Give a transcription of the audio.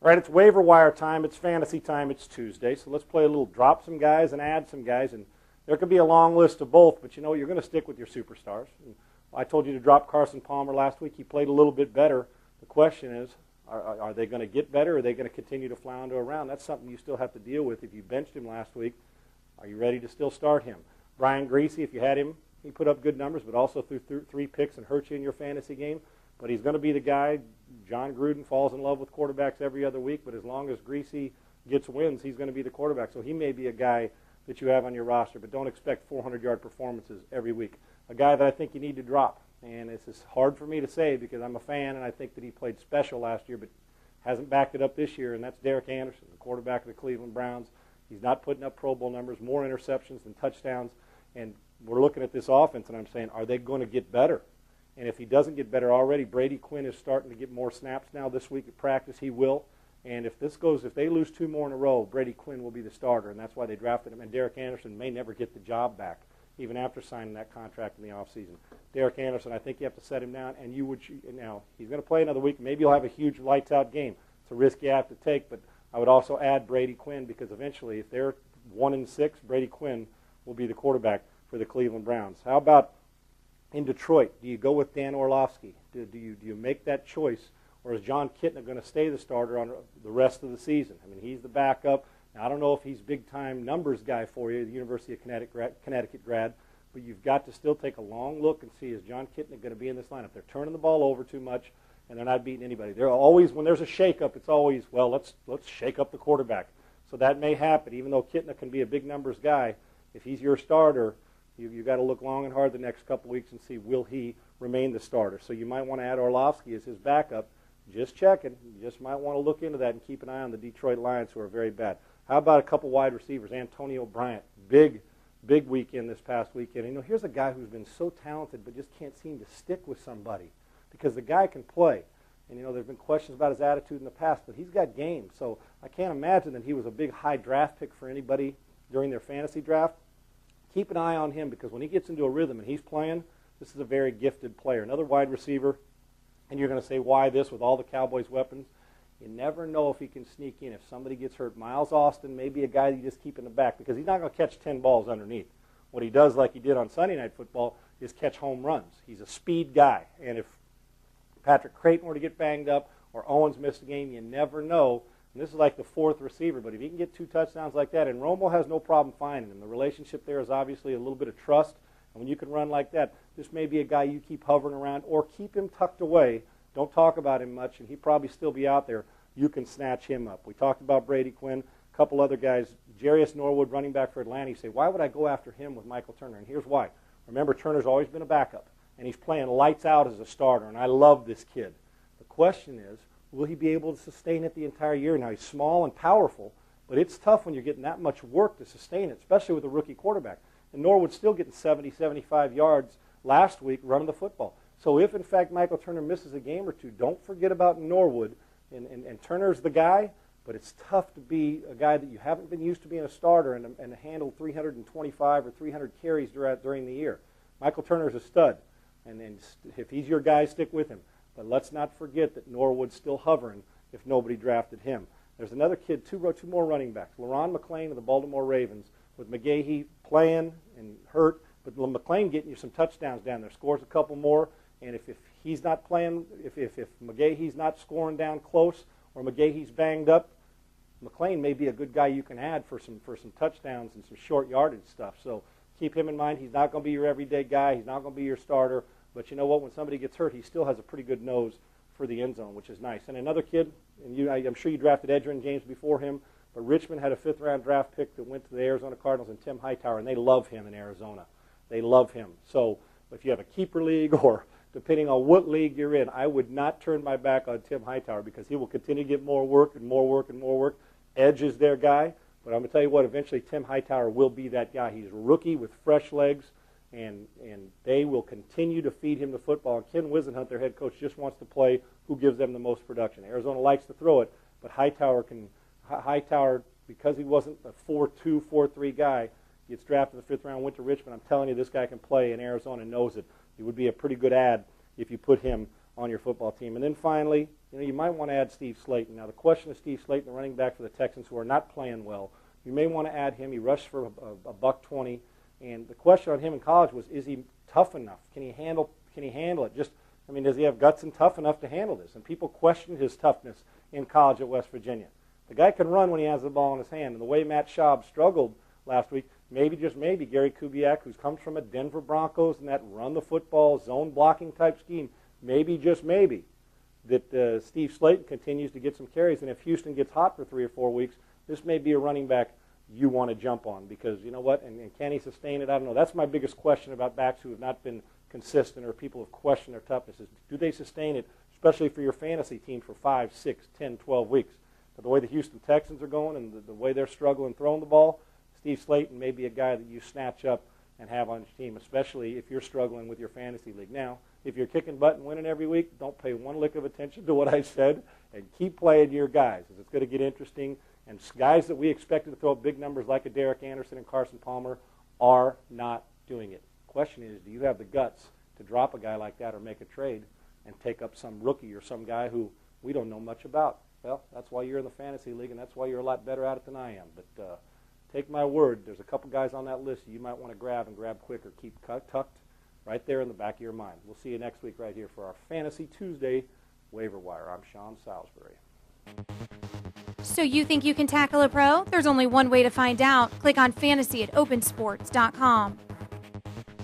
All right, it's waiver wire time. It's fantasy time. It's Tuesday. So let's play a little drop some guys and add some guys. And there could be a long list of both, but you know you're going to stick with your superstars. And I told you to drop Carson Palmer last week. He played a little bit better. The question is, are they going to get better, or are they going to continue to flounder around? That's something you still have to deal with. If you benched him last week, are you ready to still start him? Brian Greasy, if you had him, he put up good numbers, but also threw 3 picks and hurt you in your fantasy game. But he's going to be the guy. John Gruden falls in love with quarterbacks every other week, but as long as Greasy gets wins, he's going to be the quarterback. So he may be a guy that you have on your roster, but don't expect 400-yard performances every week. A guy that I think you need to drop, and this is hard for me to say because I'm a fan, and I think that he played special last year, but hasn't backed it up this year, and that's Derek Anderson, the quarterback of the Cleveland Browns. He's not putting up Pro Bowl numbers, more interceptions than touchdowns, and we're looking at this offense, and I'm saying, are they going to get better? And if he doesn't get better already, Brady Quinn is starting to get more snaps now this week at practice. He will. And if they lose 2 more in a row, Brady Quinn will be the starter, and that's why they drafted him. And Derek Anderson may never get the job back, even after signing that contract in the offseason. Derek Anderson, I think you have to set him down, and now he's going to play another week. Maybe he'll have a huge lights-out game. It's a risk you have to take, but I would also add Brady Quinn because eventually, if they're 1-6, Brady Quinn will be the quarterback for the Cleveland Browns. How about in Detroit? Do you go with Dan Orlovsky? Do you make that choice, or is John Kitna going to stay the starter on the rest of the season? I mean, he's the backup. Now, I don't know if he's big-time numbers guy for you, the University of Connecticut grad, but you've got to still take a long look and see, is John Kitna going to be in this lineup? They're turning the ball over too much, and they're not beating anybody. They're always, when there's a shakeup, it's always, well, let's shake up the quarterback. So that may happen, even though Kitna can be a big numbers guy. If he's your starter, you've got to look long and hard the next couple weeks and see, will he remain the starter? So you might want to add Orlovsky as his backup. Just checking. You just might want to look into that and keep an eye on the Detroit Lions, who are very bad. How about a couple wide receivers? Antonio Bryant, big weekend this past weekend. And, here's a guy who's been so talented but just can't seem to stick with somebody because the guy can play. And, there's been questions about his attitude in the past, but he's got game. So I can't imagine that he was a big high draft pick for anybody during their fantasy draft. Keep an eye on him because when he gets into a rhythm and he's playing, this is a very gifted player. Another wide receiver, and you're going to say, why this with all the Cowboys' weapons? You never know if he can sneak in. If somebody gets hurt, Miles Austin may be a guy that you just keep in the back because he's not going to catch 10 balls underneath. What he does, like he did on Sunday Night Football, is catch home runs. He's a speed guy. And if Patrick Creighton were to get banged up or Owens missed a game, you never know. And this is like the 4th receiver, but if he can get 2 touchdowns like that, and Romo has no problem finding him. The relationship there is obviously a little bit of trust, and when you can run like that, this may be a guy you keep hovering around or keep him tucked away. Don't talk about him much, and he'd probably still be out there. You can snatch him up. We talked about Brady Quinn, a couple other guys. Jarius Norwood, running back for Atlanta. You say, why would I go after him with Michael Turner? And here's why. Remember, Turner's always been a backup, and he's playing lights out as a starter, and I love this kid. The question is, will he be able to sustain it the entire year? Now, he's small and powerful, but it's tough when you're getting that much work to sustain it, especially with a rookie quarterback. And Norwood's still getting 70, 75 yards last week running the football. So if, in fact, Michael Turner misses a game or two, don't forget about Norwood. And Turner's the guy, but it's tough to be a guy that you haven't been used to being a starter and handle 325 or 300 carries during the year. Michael Turner's a stud, and if he's your guy, stick with him. But let's not forget that Norwood's still hovering if nobody drafted him. There's another kid, two more running backs. LaRon McClain of the Baltimore Ravens, with McGahee playing and hurt, but McClain getting you some touchdowns down there, scores a couple more. And if he's not playing, if McGahee's not scoring down close or McGahee's banged up, McClain may be a good guy you can add for some touchdowns and some short yardage stuff. So keep him in mind. He's not going to be your everyday guy. He's not going to be your starter. But you know what? When somebody gets hurt, he still has a pretty good nose for the end zone, which is nice. And another kid, and I'm sure you drafted Edgerrin James before him, but Richmond had a 5th-round draft pick that went to the Arizona Cardinals, and Tim Hightower, and they love him in Arizona. They love him. So if you have a keeper league or depending on what league you're in, I would not turn my back on Tim Hightower because he will continue to get more work and more work and more work. Edge is their guy, but I'm going to tell you what, eventually Tim Hightower will be that guy. He's a rookie with fresh legs, and they will continue to feed him the football. And Ken Wisenhunt, their head coach, just wants to play who gives them the most production. Arizona likes to throw it, but Hightower, because he wasn't a 4-2, 4-3 guy, gets drafted in the 5th round, went to Richmond. I'm telling you, this guy can play, and Arizona knows it. It would be a pretty good ad if you put him on your football team. And then finally, you might want to add Steve Slayton. Now, the question of Steve Slayton, the running back for the Texans, who are not playing well, you may want to add him. He rushed for a $120, and the question on him in college was, is he tough enough? Can he handle it? Does he have guts and tough enough to handle this? And people questioned his toughness in college at West Virginia. The guy can run when he has the ball in his hand, and the way Matt Schaub struggled last week, maybe, just maybe, Gary Kubiak, who comes from a Denver Broncos and that run-the-football, zone-blocking type scheme, maybe, just maybe, that Steve Slayton continues to get some carries, and if Houston gets hot for 3 or 4 weeks, this may be a running back you want to jump on, because you know what, and can he sustain it? I don't know. That's my biggest question about backs who have not been consistent, or people have questioned their toughness, is do they sustain it, especially for your fantasy team, for 5, 6, 10, 12 weeks? But the way the Houston Texans are going and the way they're struggling throwing the ball, Steve Slayton may be a guy that you snatch up and have on your team, especially if you're struggling with your fantasy league. Now, if you're kicking butt and winning every week, don't pay one lick of attention to what I said and keep playing your guys. It's going to get interesting. And guys that we expected to throw up big numbers like a Derek Anderson and Carson Palmer are not doing it. The question is, do you have the guts to drop a guy like that or make a trade and take up some rookie or some guy who we don't know much about? Well, that's why you're in the fantasy league, and that's why you're a lot better at it than I am. But take my word, there's a couple guys on that list you might want to grab quick, or keep tucked right there in the back of your mind. We'll see you next week right here for our Fantasy Tuesday Waiver Wire. I'm Sean Salisbury. So you think you can tackle a pro? There's only one way to find out. Click on fantasy@opensports.com.